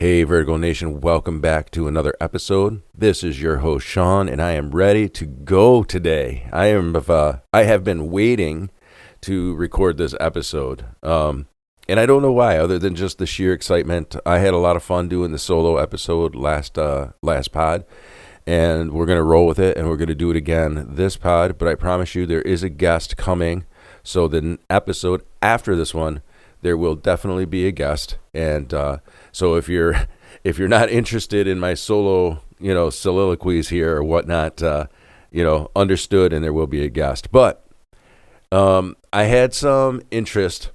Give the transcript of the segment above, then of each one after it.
Hey, Vertigo Nation, welcome back to another episode. This is your host, Sean, and I am ready to go today. I have been waiting to record this episode, and I don't know why, other than just the sheer excitement. I had a lot of fun doing the solo episode last pod, and we're going to roll with it, and we're going to do it again this pod, but I promise you there is a guest coming, so the episode after this one, there will definitely be a guest, and so if you're not interested in my solo, soliloquies here or whatnot, understood, and there will be a guest. But I had some interest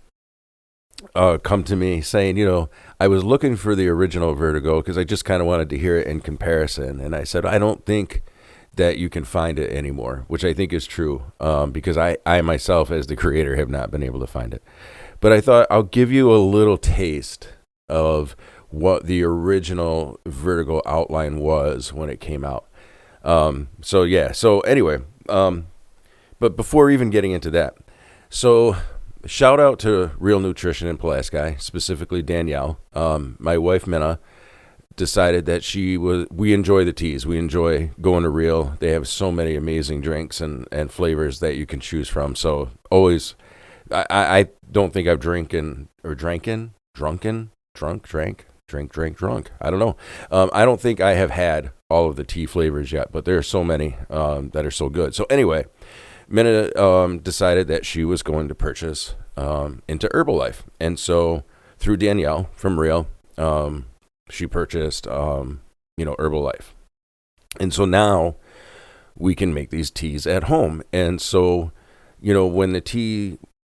come to me saying, I was looking for the original Vertigo because I just kind of wanted to hear it in comparison, and I said I don't think that you can find it anymore, which I think is true because I myself, as the creator, have not been able to find it. But I thought I'll give you a little taste of what the original Vertigo outline was when it came out. So anyway, but before even getting into that, so shout out to Real Nutrition in Pulaski, specifically Danielle. My wife, Minna, decided that we enjoy the teas. We enjoy going to Real. They have so many amazing drinks and flavors that you can choose from. So always... I don't think I've drank. I don't know. I don't think I have had all of the tea flavors yet, but there are so many that are so good. So anyway, Minna decided that she was going to purchase into Herbalife. And so through Danielle from Real, she purchased, Herbalife. And so now we can make these teas at home. And so,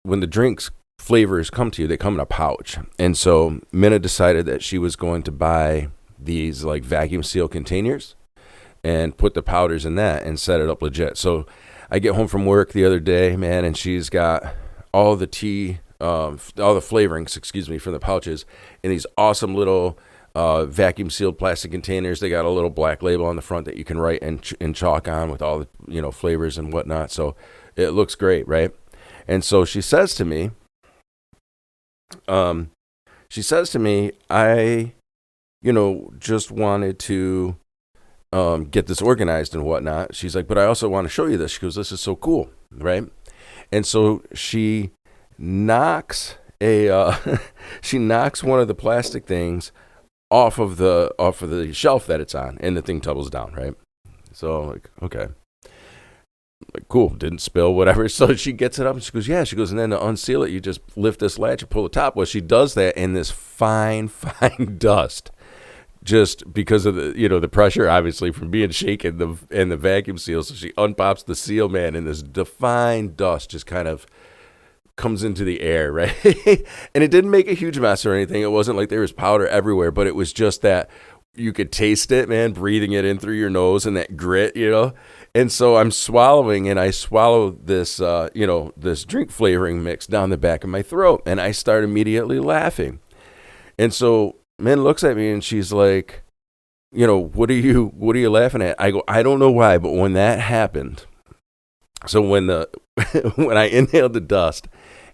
when the drinks flavors come to you, they come in a pouch. And so Minna decided that she was going to buy these like vacuum seal containers and put the powders in that and set it up legit. So I get home from work the other day, man, and she's got all the tea, all the flavorings, from the pouches in these awesome little vacuum sealed plastic containers. They got a little black label on the front that you can write and chalk on with all the, flavors and whatnot. So it looks great, right? And so she says to me, I, just wanted to get this organized and whatnot. She's like, but I also want to show you this. She goes, this is so cool, right? And so she knocks one of the plastic things off of the shelf that it's on, and the thing tumbles down, right? So like, okay. Like, cool, didn't spill, whatever. So she gets it up and she goes, yeah. She goes, and then to unseal it, you just lift this latch and pull the top. Well, she does that in this fine dust, just because of the pressure, obviously, from being shaken and the vacuum seal. So she unpops the seal, man, and this fine dust just kind of comes into the air, right? And it didn't make a huge mess or anything. It wasn't like there was powder everywhere, but it was just that you could taste it, man, breathing it in through your nose and that grit, And so I'm swallowing, and I swallow this, this drink flavoring mix down the back of my throat, and I start immediately laughing. And so Min looks at me, and she's like, what are you laughing at? I go, I don't know why, but when that happened, so when when I inhaled the dust,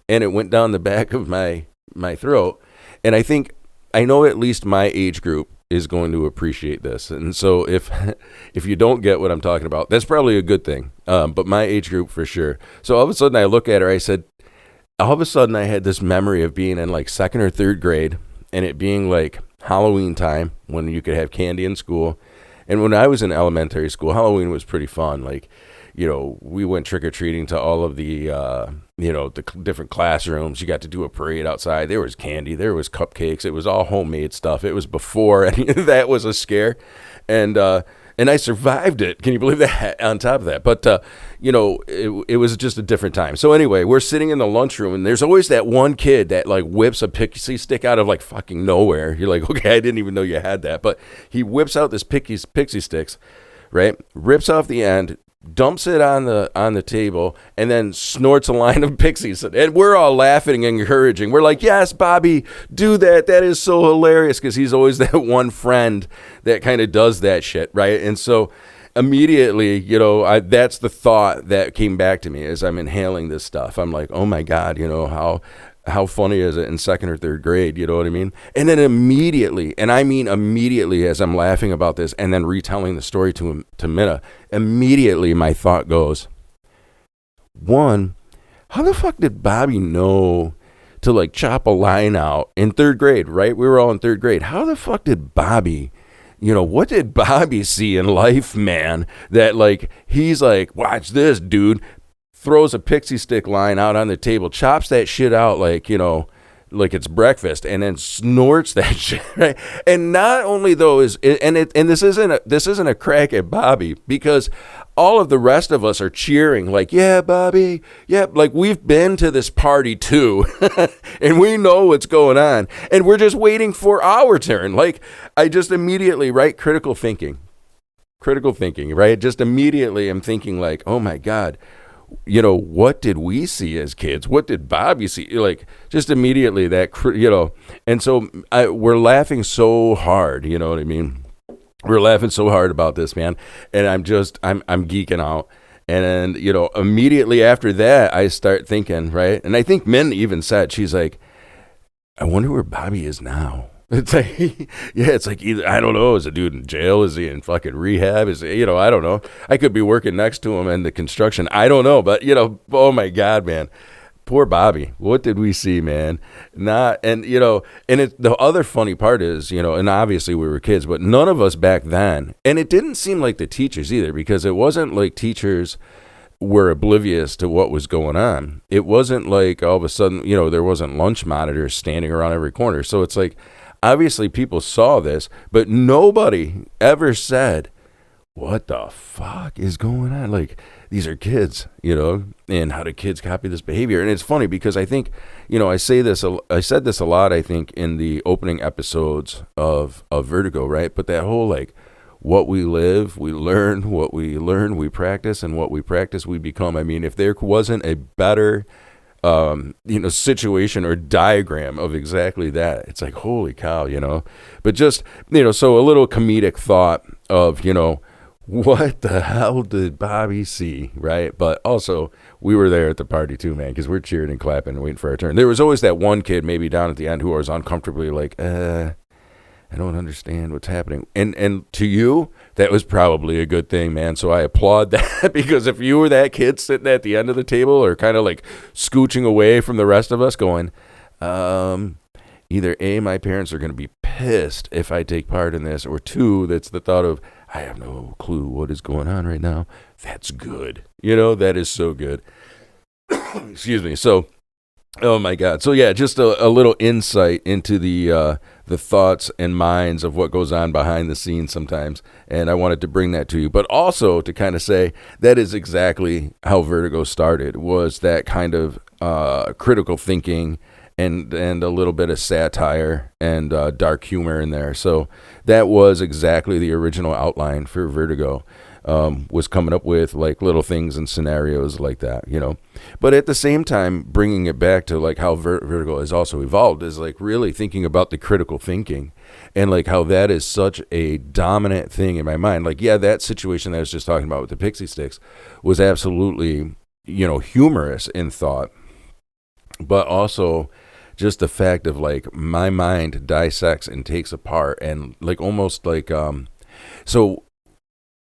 and it went down the back of my throat, and I know at least my age group is going to appreciate this. And so if you don't get what I'm talking about, that's probably a good thing. But my age group for sure. So all of a sudden I look at her, I said, all of a sudden I had this memory of being in like second or third grade and it being like Halloween time when you could have candy in school. And when I was in elementary school, Halloween was pretty fun. Like, we went trick-or-treating to all of the, the different classrooms. You got to do a parade outside. There was candy. There was cupcakes. It was all homemade stuff. It was before any of that was a scare. And I survived it. Can you believe that? On top of that. But, it was just a different time. So anyway, we're sitting in the lunchroom, and there's always that one kid that, like, whips a pixie stick out of, like, fucking nowhere. You're like, okay, I didn't even know you had that. But he whips out this pixie sticks, right? Rips off the end, dumps it on the table, and then snorts a line of pixies. And we're all laughing and encouraging. We're like, yes, Bobby, do that. That is so hilarious, because he's always that one friend that kind of does that shit, right? And so immediately, that's the thought that came back to me as I'm inhaling this stuff. I'm like, oh my God, how how funny is it in second or third grade? You know what I mean? And then immediately, and I mean immediately, as I'm laughing about this and then retelling the story to Minna, immediately my thought goes, one, how the fuck did Bobby know to like chop a line out in third grade, right? We were all in third grade. How the fuck did Bobby, what did Bobby see in life, man? That like, he's like, watch this, dude. Throws a pixie stick line out on the table, chops that shit out like, like it's breakfast, and then snorts that shit, right? And not only though this isn't a crack at Bobby, because all of the rest of us are cheering like, yeah, Bobby, yeah, like we've been to this party too, and we know what's going on, and we're just waiting for our turn. Like I just immediately, right, critical thinking, right? Just immediately I'm thinking like, oh my God, what did we see as kids? What did Bobby see? Like, just immediately that, and so we're laughing so hard, you know what I mean? We're laughing so hard about this, man. And I'm geeking out. And then, immediately after that, I start thinking, right? And I think Min even said, she's like, I wonder where Bobby is now. It's like, yeah, it's like either, I don't know, is the dude in jail? Is he in fucking rehab? Is I don't know. I could be working next to him in the construction. I don't know, but oh my God, man, poor Bobby. What did we see, man? And the other funny part is, and obviously we were kids, but none of us back then, and it didn't seem like the teachers either, because it wasn't like teachers were oblivious to what was going on. It wasn't like all of a sudden, there wasn't lunch monitors standing around every corner. So it's like, obviously, people saw this, but nobody ever said, what the fuck is going on? Like, these are kids, and how do kids copy this behavior? And it's funny because I think, I said this a lot, I think, in the opening episodes of Vertigo, right? But that whole, like, what we live, we learn, what we learn, we practice, and what we practice, we become. I mean, if there wasn't a better situation or diagram of exactly that, it's like, holy cow, but just, so a little comedic thought of, what the hell did Bobby see, right? But also, we were there at the party too, man, because we're cheering and clapping and waiting for our turn. There was always that one kid maybe down at the end who was uncomfortably like, I don't understand what's happening. And to you, that was probably a good thing, man. So I applaud that, because if you were that kid sitting at the end of the table or kind of like scooching away from the rest of us going, either A, my parents are going to be pissed if I take part in this, or two, that's the thought of, I have no clue what is going on right now. That's good. That is so good. Excuse me. So, oh my God. So yeah, just a little insight into the thoughts and minds of what goes on behind the scenes sometimes. And I wanted to bring that to you, but also to kind of say that is exactly how Vertigo started, was that kind of critical thinking and a little bit of satire and dark humor in there. So that was exactly the original outline for Vertigo. Was coming up with like little things and scenarios like that, but at the same time, bringing it back to like how Vertigo has also evolved is like really thinking about the critical thinking and like how that is such a dominant thing in my mind. Like, yeah, that situation that I was just talking about with the pixie sticks was absolutely, humorous in thought, but also just the fact of like my mind dissects and takes apart and like almost like, so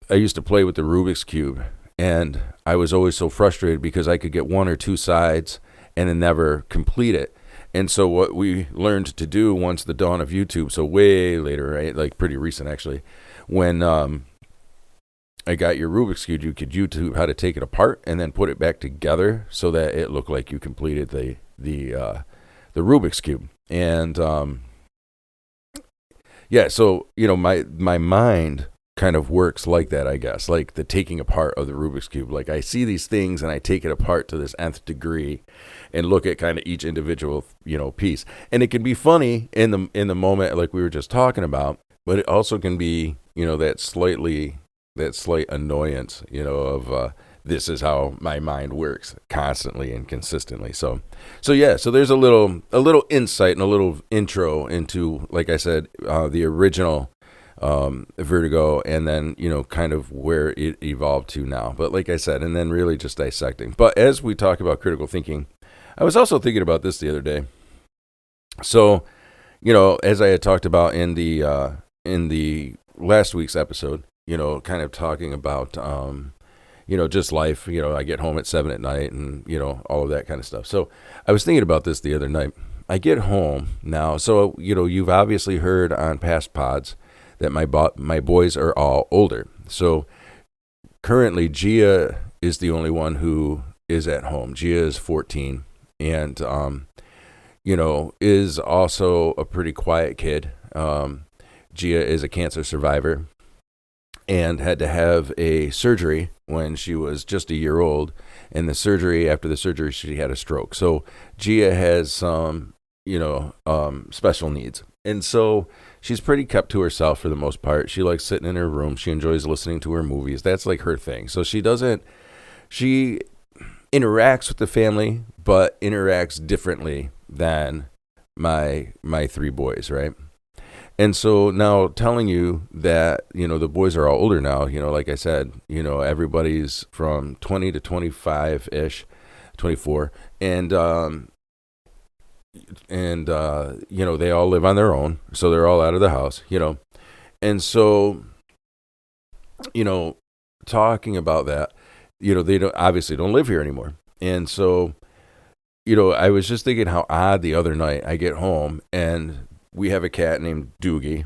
I used to play with the Rubik's Cube, and I was always so frustrated because I could get one or two sides and then never complete it. And so what we learned to do once the dawn of YouTube, so way later, right, like pretty recent actually, when I got your Rubik's Cube, you could YouTube how to take it apart and then put it back together so that it looked like you completed the Rubik's Cube. And yeah, so my mind kind of works like that, I guess, like the taking apart of the Rubik's Cube. Like I see these things and I take it apart to this nth degree and look at kind of each individual, piece. And it can be funny in the moment, like we were just talking about, but it also can be, that slight annoyance, of this is how my mind works constantly and consistently. So yeah, so there's a little insight and a little intro into, like I said, the original Vertigo, and then kind of where it evolved to now. But like I said, and then really just dissecting. But as we talk about critical thinking, I was also thinking about this the other day. So, as I had talked about in the last week's episode, kind of talking about just life. I get home at 7 at night, and all of that kind of stuff. So I was thinking about this the other night. I get home now, so you've obviously heard on past pods that my boys are all older. So currently, Gia is the only one who is at home. Gia is 14, and is also a pretty quiet kid. Gia is a cancer survivor and had to have a surgery when she was just a year old. And after the surgery, she had a stroke. So Gia has some, special needs. And so she's pretty kept to herself for the most part. She likes sitting in her room. She enjoys listening to her movies. That's like her thing. So she interacts with the family, but interacts differently than my three boys, right? And so now telling you that, the boys are all older now, like I said, everybody's from 20 to 25-ish, 24. And they all live on their own. So they're all out of the house, And so, talking about that, they obviously don't live here anymore. And so, I was just thinking how odd the other night I get home and we have a cat named Doogie.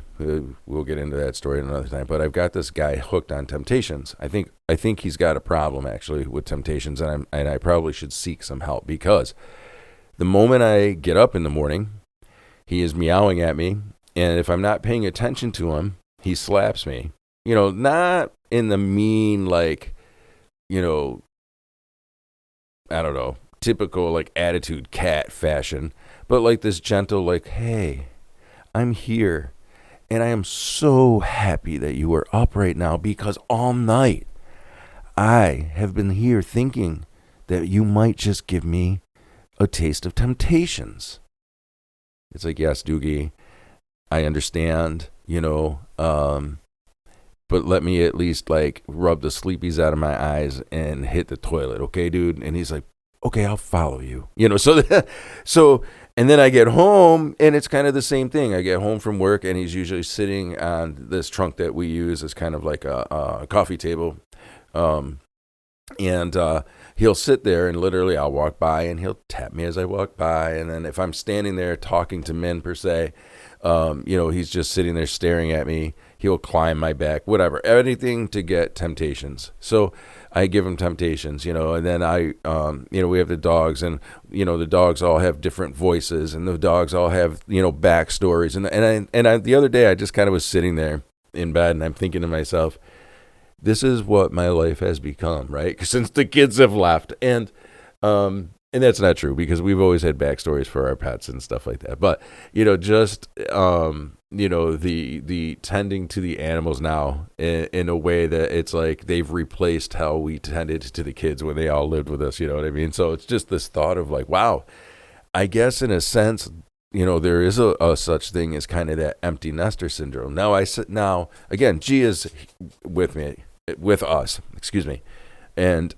We'll get into that story another time. But I've got this guy hooked on Temptations. I think he's got a problem actually with Temptations, and I probably should seek some help, because the moment I get up in the morning, he is meowing at me, and if I'm not paying attention to him, he slaps me. Not in the mean, like, I don't know, typical like attitude cat fashion, but like this gentle, like, hey, I'm here, and I am so happy that you are up right now, because all night I have been here thinking that you might just give me a taste of Temptations. It's like, yes, Doogie, I understand, but let me at least like rub the sleepies out of my eyes and hit the toilet, okay, dude? And he's like, okay, I'll follow you. So and then I get home, and it's kind of the same thing. I get home from work, and he's usually sitting on this trunk that we use as kind of like a coffee table. And he'll sit there, and literally I'll walk by, and he'll tap me as I walk by. And then if I'm standing there talking to men per se, he's just sitting there staring at me. He'll climb my back, whatever, anything to get Temptations. So I give him Temptations, and then we have the dogs, and, the dogs all have different voices, and the dogs all have, backstories. And the other day I just kind of was sitting there in bed, and I'm thinking to myself, this is what my life has become, right? Since the kids have left. And that's not true, because we've always had backstories for our pets and stuff like that. But, the tending to the animals now in a way that it's like they've replaced how we tended to the kids when they all lived with us, you know what I mean? So it's just this thought of like, wow, I guess in a sense, there is a such thing as kind of that empty nester syndrome. Now, again, Gia's with us, and,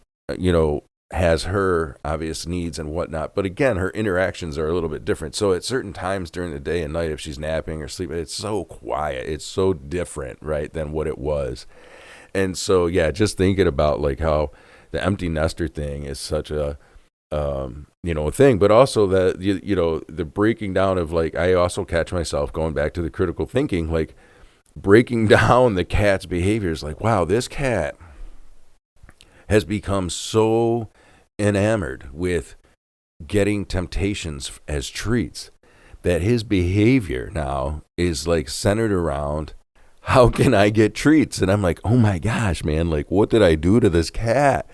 has her obvious needs and whatnot. But again, her interactions are a little bit different. So at certain times during the day and night, if she's napping or sleeping, it's so quiet. It's so different, right, than what it was. And so, yeah, just thinking about like how the empty nester thing is such a, a thing, but also that, the breaking down of like, I also catch myself going back to the critical thinking, like breaking down the cat's behaviors. Like, wow, this cat has become so enamored with getting Temptations as treats that his behavior now is like centered around, how can I get treats? And I'm like, oh my gosh, man, like what did I do to this cat?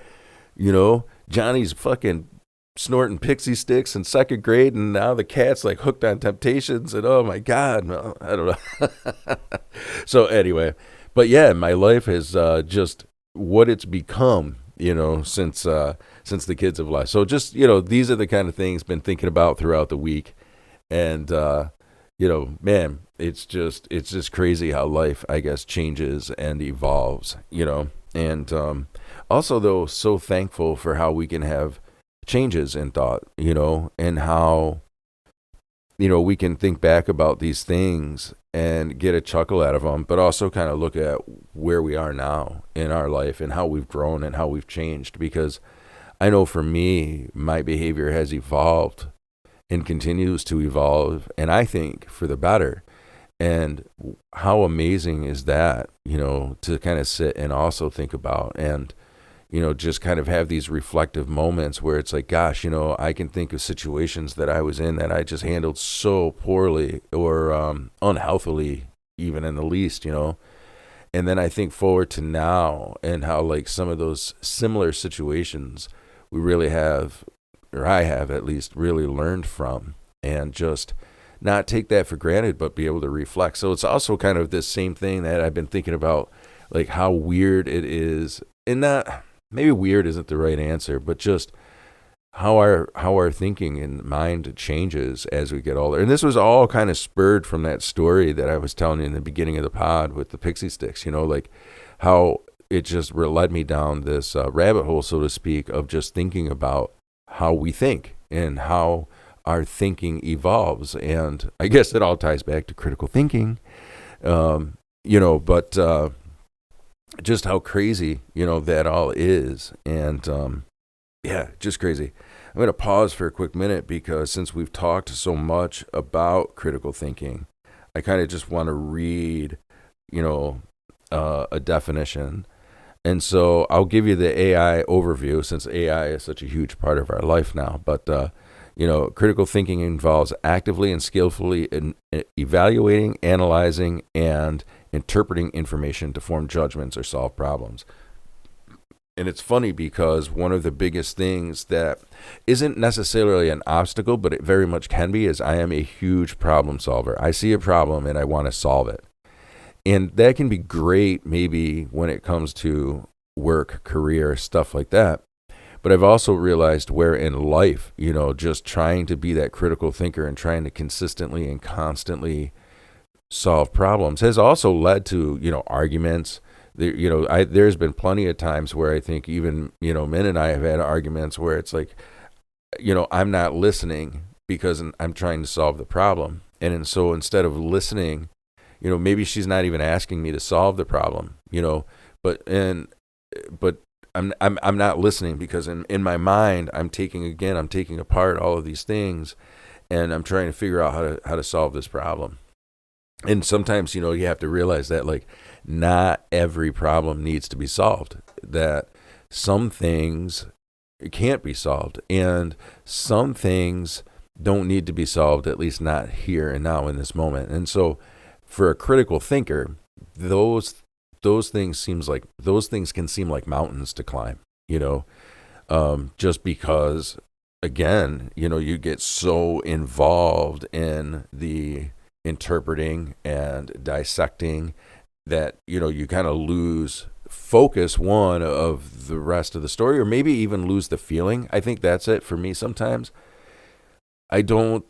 Johnny's fucking snorting pixie sticks in second grade, and now the cat's like hooked on Temptations, and oh my God, no, I don't know. So anyway, but yeah, my life has just what it's become, since the kids have left. So just, these are the kind of things been thinking about throughout the week. And, man, it's just crazy how life, I guess, changes and evolves, and also though, so thankful for how we can have changes in thought, and how, we can think back about these things and get a chuckle out of them, but also kind of look at where we are now in our life and how we've grown and how we've changed. Because I know for me, my behavior has evolved and continues to evolve, and I think for the better. And how amazing is that, to kind of sit and also think about and, just kind of have these reflective moments where it's like, gosh, I can think of situations that I was in that I just handled so poorly or unhealthily, even in the least, And then I think forward to now and how like some of those similar situations we really have, or I have at least, really learned from, and just not take that for granted, but be able to reflect. So it's also kind of this same thing that I've been thinking about, like how weird it is, and not, maybe weird isn't the right answer, but just how our thinking and mind changes as we get older. And this was all kind of spurred from that story that I was telling you in the beginning of the pod with the pixie sticks, like how it just led me down this rabbit hole, so to speak, of just thinking about how we think and how our thinking evolves. And I guess it all ties back to critical thinking, but just how crazy, that all is. And just crazy. I'm going to pause for a quick minute because since we've talked so much about critical thinking, I kind of just want to read, a definition. And so I'll give you the AI overview since AI is such a huge part of our life now. But, critical thinking involves actively and skillfully evaluating, analyzing, and interpreting information to form judgments or solve problems. And it's funny because one of the biggest things that isn't necessarily an obstacle, but it very much can be, is I am a huge problem solver. I see a problem and I want to solve it. And that can be great maybe when it comes to work, career, stuff like that. But I've also realized where in life, just trying to be that critical thinker and trying to consistently and constantly solve problems has also led to, arguments. There's been plenty of times where I think even, Min and I have had arguments where it's like, I'm not listening because I'm trying to solve the problem. And so instead of listening, maybe she's not even asking me to solve the problem, but I'm not listening because in my mind, I'm taking apart all of these things and I'm trying to figure out how to solve this problem. And sometimes, you have to realize that like not every problem needs to be solved, that some things can't be solved and some things don't need to be solved, at least not here and now in this moment. And so for a critical thinker, those things can seem like mountains to climb, just because, again, you get so involved in the interpreting and dissecting that, you kind of lose focus, one, of the rest of the story, or maybe even lose the feeling. I think that's it for me sometimes. I don't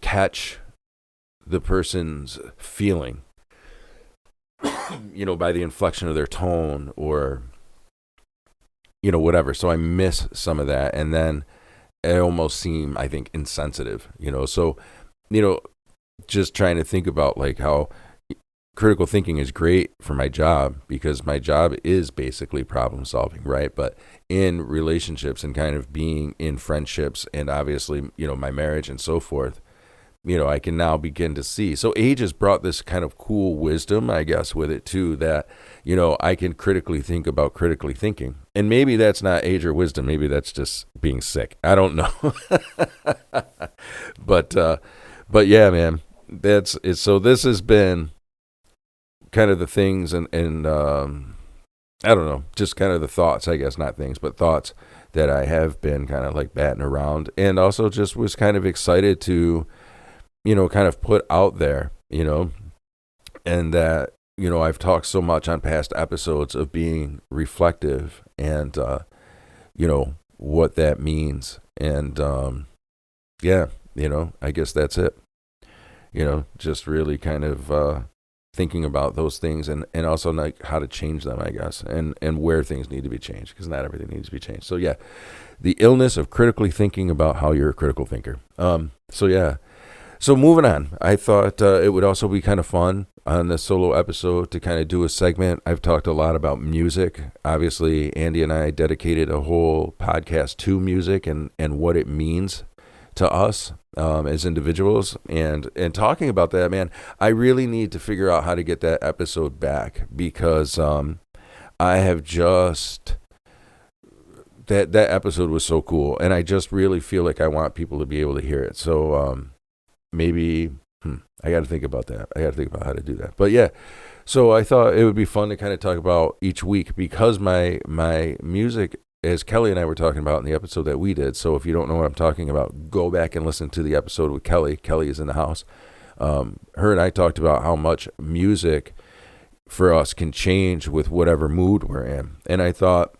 catch the person's feeling, by the inflection of their tone or, whatever. So I miss some of that. And then it almost seem, I think, insensitive, so, just trying to think about like how critical thinking is great for my job because my job is basically problem solving, right? But in relationships and kind of being in friendships and obviously, my marriage and so forth, I can now begin to see. So age has brought this kind of cool wisdom, I guess, with it too, that, I can critically think about critically thinking. And maybe that's not age or wisdom. Maybe that's just being sick. I don't know. But yeah, man, that's it. So this has been kind of the things and I don't know, just kind of the thoughts, I guess, not things, but thoughts that I have been kind of like batting around, and also just was kind of excited to, kind of put out there, and that, I've talked so much on past episodes of being reflective and, what that means. And, I guess that's it, just really kind of, thinking about those things, and also like how to change them, I guess, and where things need to be changed, because not everything needs to be changed. So yeah, the illness of critically thinking about how you're a critical thinker. So moving on, I thought it would also be kind of fun on this solo episode to kind of do a segment. I've talked a lot about music. Obviously, Andy and I dedicated a whole podcast to music and what it means to us as individuals. And talking about that, man, I really need to figure out how to get that episode back, because I have just... That episode was so cool, and I just really feel like I want people to be able to hear it. So maybe I got to think about that. I got to think about how to do that. But yeah, so I thought it would be fun to kind of talk about each week, because my music, as Kelly and I were talking about in the episode that we did. So if you don't know what I'm talking about, go back and listen to the episode with Kelly. Kelly is in the house. Her and I talked about how much music for us can change with whatever mood we're in. And I thought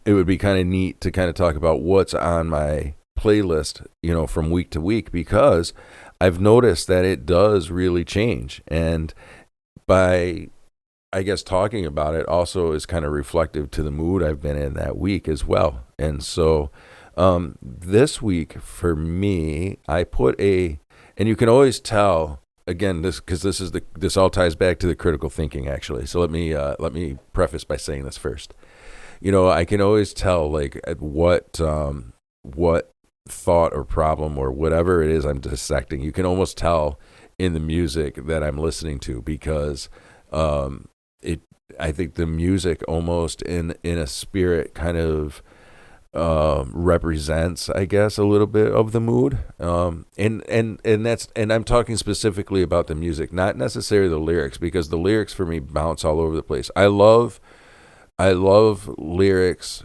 it would be kind of neat to kind of talk about what's on my playlist, from week to week, because I've noticed that it does really change. And by, I guess, talking about it also is kind of reflective to the mood I've been in that week as well. And so this week for me, I put and you can always tell, again, this all ties back to the critical thinking, actually. So let me preface by saying this first. I can always tell, like, at what thought or problem or whatever it is I'm dissecting. You can almost tell in the music that I'm listening to, because I think the music almost in a spirit kind of represents, I guess, a little bit of the mood. And I'm talking specifically about the music, not necessarily the lyrics, because the lyrics for me bounce all over the place. I love lyrics.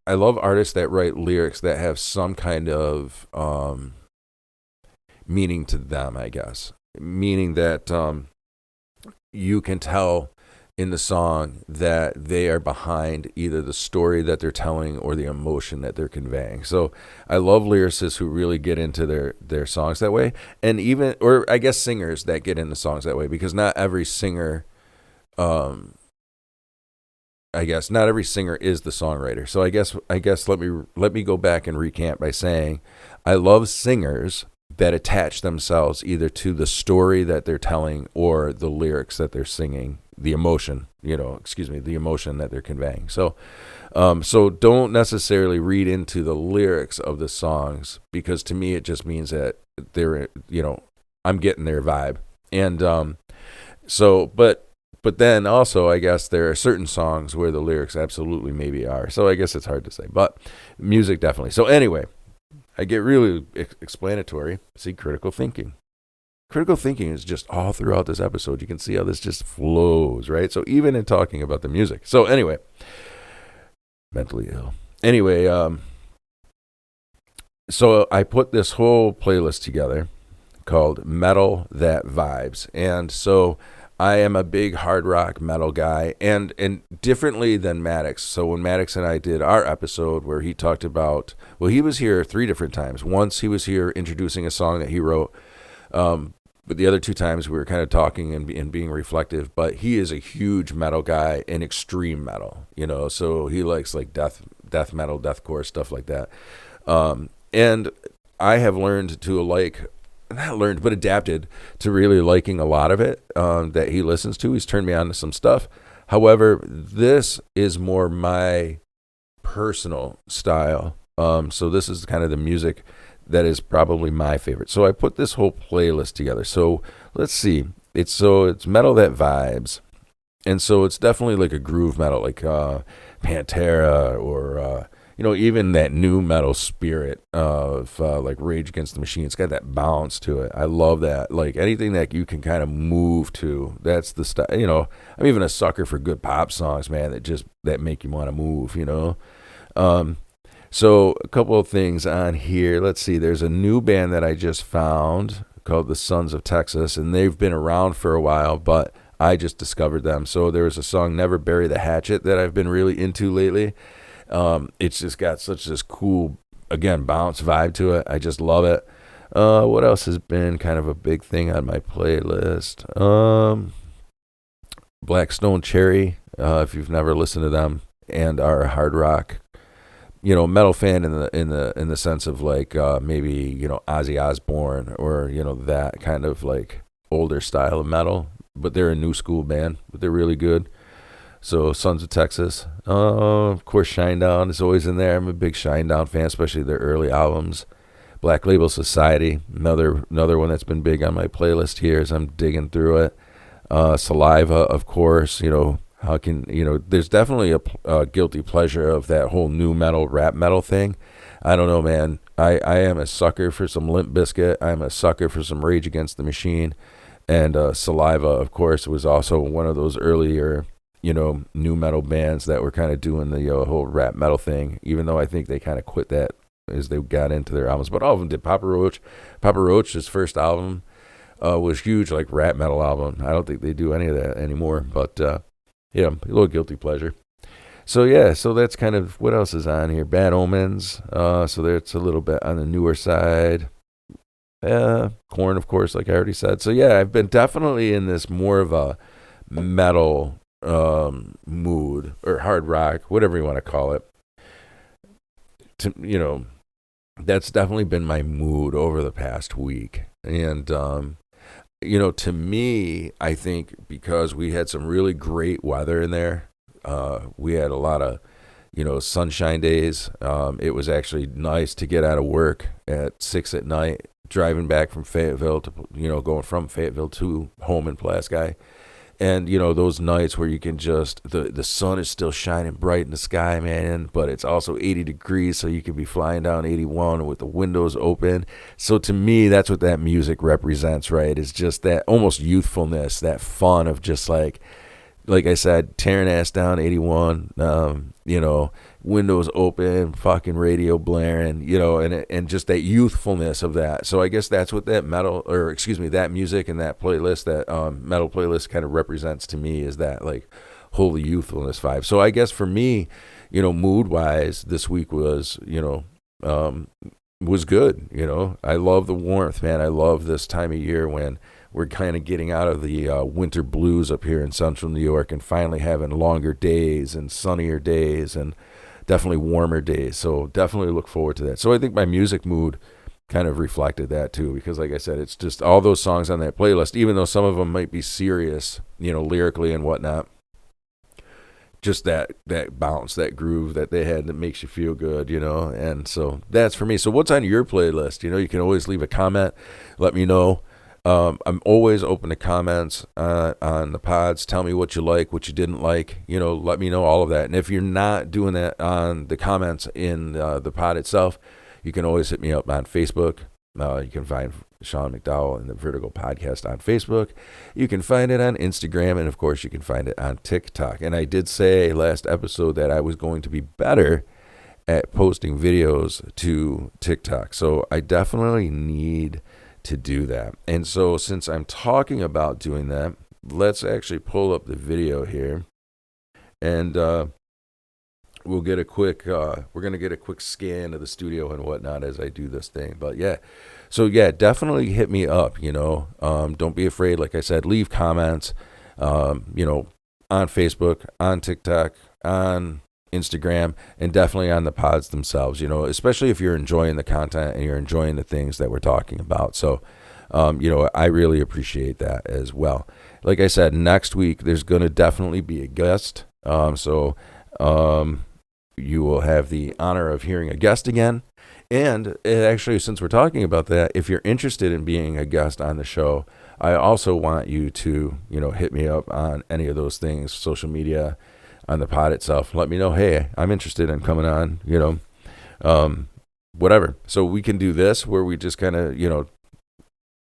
I love artists that write lyrics that have some kind of meaning to them, I guess. Meaning that you can tell in the song that they are behind either the story that they're telling or the emotion that they're conveying. So I love lyricists who really get into their songs that way. And even, or I guess singers that get into songs that way, because not every singer... I guess not every singer is the songwriter. So I guess let me go back and recant by saying I love singers that attach themselves either to the story that they're telling or the lyrics that they're singing, the emotion that they're conveying. So so don't necessarily read into the lyrics of the songs, because to me it just means that they're, I'm getting their vibe. And but then also, I guess there are certain songs where the lyrics absolutely maybe are. So I guess it's hard to say, but music definitely. So anyway, I get really explanatory. See, critical thinking. Critical thinking is just all throughout this episode. You can see how this just flows, right? So even in talking about the music. So anyway, mentally ill. Anyway, so I put this whole playlist together called Metal That Vibes. And so I am a big hard rock metal guy, and differently than Maddox. So when Maddox and I did our episode where he talked about, well, he was here 3 different times. Once he was here introducing a song that he wrote, but the other 2 times we were kind of talking and being reflective. But he is a huge metal guy and extreme metal, so he likes like death metal, deathcore, stuff like that. And I have learned to adapted to really liking a lot of it that he listens to. He's turned me on to some stuff. However, this is more my personal style. So this is kind of the music that is probably my favorite. So I put this whole playlist together. So let's see. It's Metal That Vibes. And so it's definitely like a groove metal, like Pantera or... even that new metal spirit of like Rage Against the Machine. It's got that bounce to it. I love that. Like anything that you can kind of move to, that's the style. I'm even a sucker for good pop songs, man, that make you want to move, So a couple of things on here. Let's see. There's a new band that I just found called the Sons of Texas, and they've been around for a while, but I just discovered them. So there was a song, Never Bury the Hatchet, that I've been really into lately. It's just got such this cool, again, bounce vibe to it. I just love it. What else has been kind of a big thing on my playlist? Black Stone Cherry, if you've never listened to them, and are a hard rock, metal fan in the sense of like maybe Ozzy Osbourne or that kind of like older style of metal, but they're a new school band, but they're really good. So Sons of Texas, of course Shinedown is always in there. I'm a big Shinedown fan, especially their early albums. Black Label Society, another one that's been big on my playlist here as I'm digging through it. Saliva, of course. How can there's definitely a guilty pleasure of that whole new metal, rap metal thing. I don't know, man. I am a sucker for some Limp Bizkit. I'm a sucker for some Rage Against the Machine. And Saliva, of course, was also one of those earlier, new metal bands that were kind of doing the whole rap metal thing, even though I think they kind of quit that as they got into their albums. But all of them did. Papa Roach. Papa Roach's first album was huge, like rap metal album. I don't think they do any of that anymore. But, a little guilty pleasure. So, yeah, so that's kind of what else is on here. Bad Omens. So that's a little bit on the newer side. Korn, of course, like I already said. So, yeah, I've been definitely in this more of a metal mood or hard rock, whatever you want to call it. That's definitely been my mood over the past week. And, to me, I think because we had some really great weather in there, we had a lot of, sunshine days. It was actually nice to get out of work at 6 at night, driving back from Fayetteville to, going from Fayetteville to home in Pulaski. And, those nights where you can just, the sun is still shining bright in the sky, man, but it's also 80 degrees, so you can be flying down 81 with the windows open. So to me, that's what that music represents, right? It's just that almost youthfulness, that fun of just like I said, tearing ass down 81, windows open, fucking radio blaring, and just that youthfulness of that. So I guess that's what that that music and that playlist, that metal playlist kind of represents to me, is that like holy youthfulness vibe. So I guess for me, mood wise, this week was, was good. I love the warmth, man. I love this time of year when we're kind of getting out of the winter blues up here in central New York and finally having longer days and sunnier days and definitely warmer days. So definitely look forward to that. So I think my music mood kind of reflected that too, because like I said, it's just all those songs on that playlist, even though some of them might be serious, lyrically and whatnot, just that bounce, that groove that they had that makes you feel good, and so that's for me. So what's on your playlist? You can always leave a comment, let me know. I'm always open to comments on the pods. Tell me what you like, what you didn't like. Let me know all of that. And if you're not doing that on the comments in the pod itself, you can always hit me up on Facebook. You can find Sean McDowell and the Vertigo Podcast on Facebook. You can find it on Instagram, and of course, you can find it on TikTok. And I did say last episode that I was going to be better at posting videos to TikTok. So I definitely need to do that. And so since I'm talking about doing that, let's actually pull up the video here, and we'll get a quick we're going to get a quick scan of the studio and whatnot as I do this thing. But yeah, so yeah, definitely hit me up. Don't be afraid. Like I said, leave comments, on Facebook, on TikTok, on Instagram, and definitely on the pods themselves, especially if you're enjoying the content and you're enjoying the things that we're talking about. So, I really appreciate that as well. Like I said, next week, there's going to definitely be a guest. So you will have the honor of hearing a guest again. And actually, since we're talking about that, if you're interested in being a guest on the show, I also want you to, hit me up on any of those things, social media, on the pod itself. Let me know, hey, I'm interested in coming on, whatever. So we can do this where we just kind of,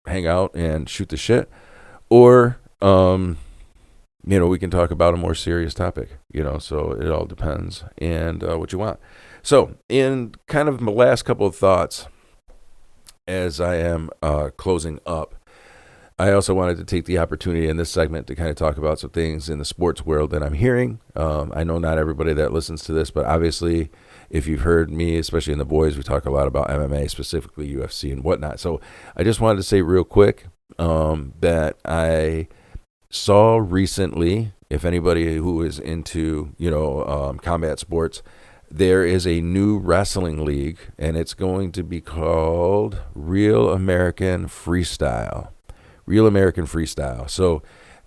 hang out and shoot the shit, or, we can talk about a more serious topic, so it all depends and what you want. So in kind of my last couple of thoughts as I am closing up, I also wanted to take the opportunity in this segment to kind of talk about some things in the sports world that I'm hearing. I know not everybody that listens to this, but obviously, if you've heard me, especially in the boys, we talk a lot about MMA, specifically UFC and whatnot. So I just wanted to say real quick that I saw recently, if anybody who is into, combat sports, there is a new wrestling league, and it's going to be called Real American Freestyle. Real American Freestyle. So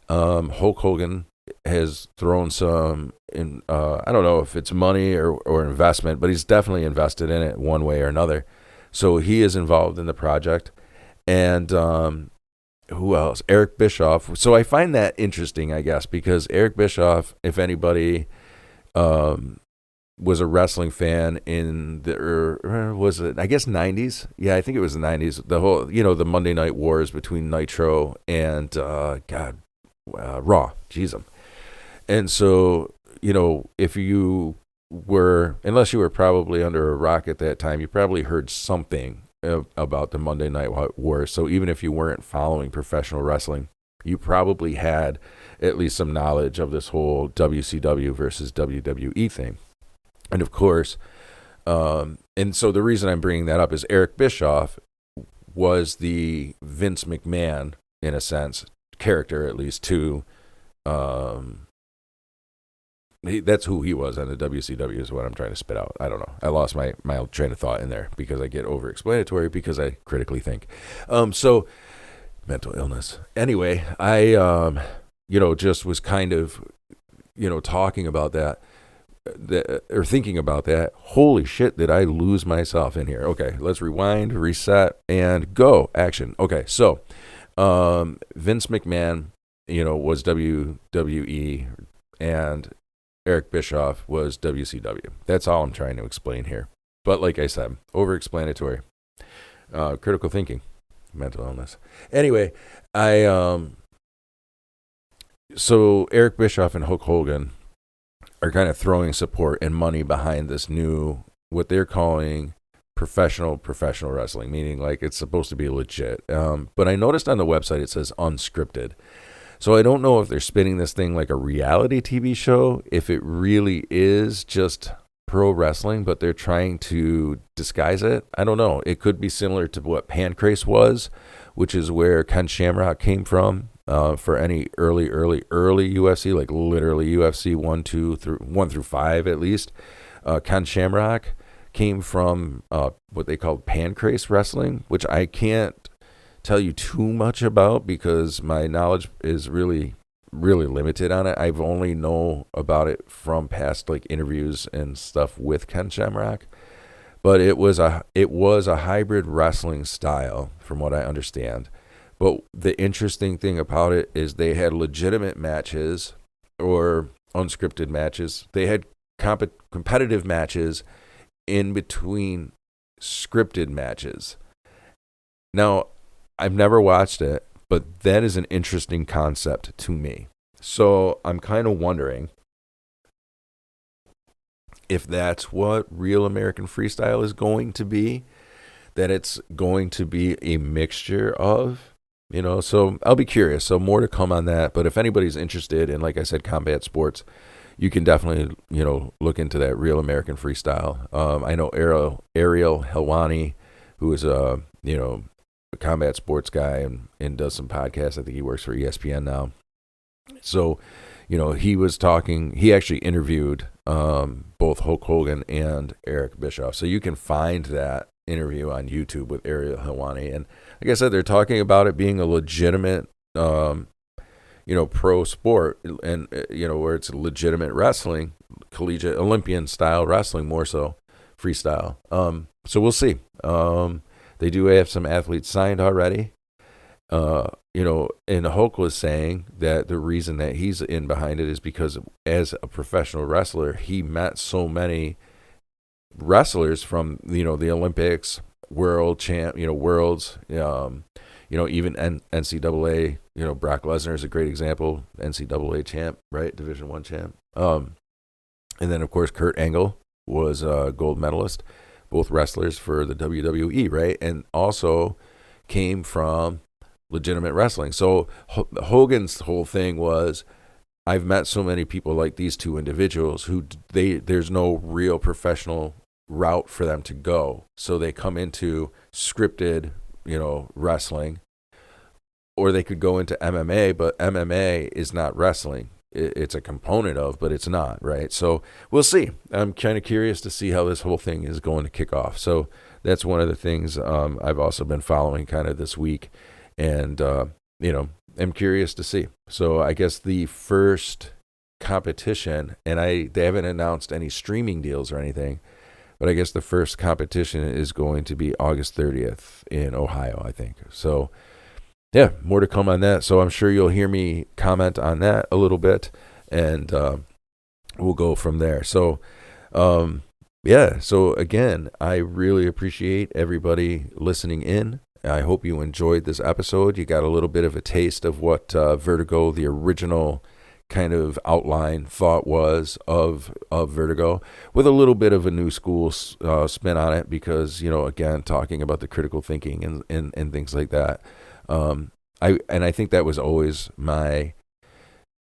Hulk Hogan has thrown some in. I don't know if it's money or investment, but he's definitely invested in it one way or another. So he is involved in the project, and who else? Eric Bischoff. So I find that interesting, I guess, because Eric Bischoff, if anybody was a wrestling fan in the, was it, I guess, 90s? Yeah, I think it was the 90s. The whole, the Monday Night Wars between Nitro and, Raw. Jeez. And so, if you were, unless you were probably under a rock at that time, you probably heard something about the Monday Night Wars. So even if you weren't following professional wrestling, you probably had at least some knowledge of this whole WCW versus WWE thing. And of course, and so the reason I'm bringing that up is Eric Bischoff was the Vince McMahon, in a sense, character, at least, to that's who he was on the WCW is what I'm trying to spit out. I don't know. I lost my train of thought in there because I get over-explanatory because I critically think. So mental illness. Anyway, I, just was kind of, talking about that, or thinking about that. Holy shit, did I lose myself in here? Okay, let's rewind, reset, and go. Action. Okay, so Vince McMahon, was WWE, and Eric Bischoff was WCW. That's all I'm trying to explain here. But like I said, over-explanatory. Critical thinking. Mental illness. Anyway, so Eric Bischoff and Hulk Hogan are kind of throwing support and money behind this new, what they're calling professional wrestling, meaning like it's supposed to be legit. But I noticed on the website it says unscripted. So I don't know if they're spinning this thing like a reality TV show, if it really is just pro wrestling, but they're trying to disguise it. I don't know. It could be similar to what Pancrase was, which is where Ken Shamrock came from. For any early UFC, like literally UFC 1 through 5 at least, Ken Shamrock came from what they called Pancrase wrestling, which I can't tell you too much about because my knowledge is really limited on it. I've only know about it from past like interviews and stuff with Ken Shamrock, but it was a hybrid wrestling style from what I understand. But the interesting thing about it is they had legitimate matches or unscripted matches. They had competitive matches in between scripted matches. Now, I've never watched it, but that is an interesting concept to me. So I'm kind of wondering if that's what Real American Freestyle is going to be, that it's going to be a mixture of, so I'll be curious. So more to come on that. But if anybody's interested in, like I said, combat sports, you can definitely, look into that Real American Freestyle. I know Ariel Helwani, who is a combat sports guy and does some podcasts. I think he works for ESPN now. So, he was talking, he actually interviewed both Hulk Hogan and Eric Bischoff. So you can find that interview on YouTube with Ariel Helwani. And like I said, they're talking about it being a legitimate, pro sport and, where it's legitimate wrestling, collegiate Olympian style wrestling, more so freestyle. So we'll see. They do have some athletes signed already. And Hulk was saying that the reason that he's in behind it is because as a professional wrestler, he met so many wrestlers from, the Olympics, world champ, worlds, even NCAA, Brock Lesnar is a great example, NCAA champ, right? Division I champ. And then of course, Kurt Angle was a gold medalist, both wrestlers for the WWE, right? And also came from legitimate wrestling. So Hogan's whole thing was, I've met so many people like these two individuals who there's no real professional route for them to go. So they come into scripted, wrestling, or they could go into MMA, but MMA is not wrestling. It's a component of, but it's not, right? So we'll see. I'm kind of curious to see how this whole thing is going to kick off. So that's one of the things I've also been following kind of this week. And, I'm curious to see. So I guess the first competition, and they haven't announced any streaming deals or anything, but I guess the first competition is going to be August 30th in Ohio, I think. So yeah, more to come on that. So I'm sure you'll hear me comment on that a little bit, and we'll go from there. So, so again, I really appreciate everybody listening in. I hope you enjoyed this episode. You got a little bit of a taste of what Vertigo, the original kind of outline thought was of Vertigo, with a little bit of a new school spin on it, because, again, talking about the critical thinking and things like that. I think that was always my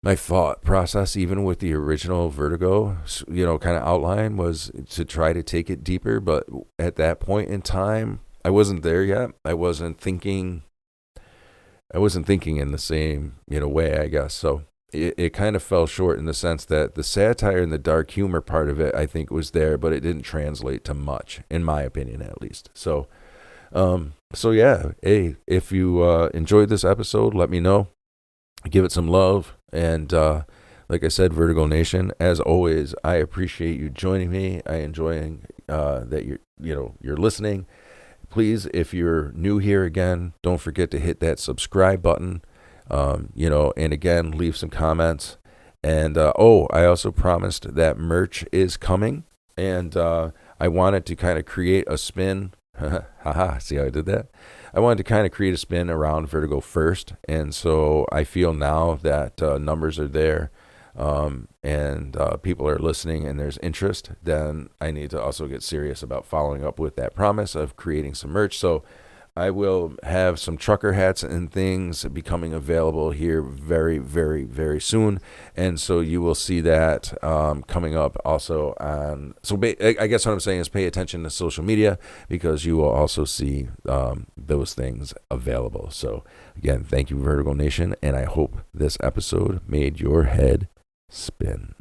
thought process, even with the original Vertigo, kind of outline, was to try to take it deeper. But at that point in time, I wasn't there yet. I wasn't thinking in the same, way, I guess. So it kind of fell short in the sense that the satire and the dark humor part of it, I think, was there, but it didn't translate to much, in my opinion, at least. So, yeah, hey, if you enjoyed this episode, let me know. Give it some love. And like I said, Vertigo Nation, as always, I appreciate you joining me. I enjoying that you're listening. Please, if you're new here again, don't forget to hit that subscribe button. And again, leave some comments. And I also promised that merch is coming, and I wanted to kind of create a spin. Haha, see how I did that? I wanted to kind of create a spin around Vertigo first, and so I feel now that numbers are there, and people are listening and there's interest, then I need to also get serious about following up with that promise of creating some merch. So I will have some trucker hats and things becoming available here very, very, very soon. And so you will see that coming up also on. So I guess what I'm saying is pay attention to social media, because you will also see those things available. So again, thank you, Vertigo Nation. And I hope this episode made your head spin.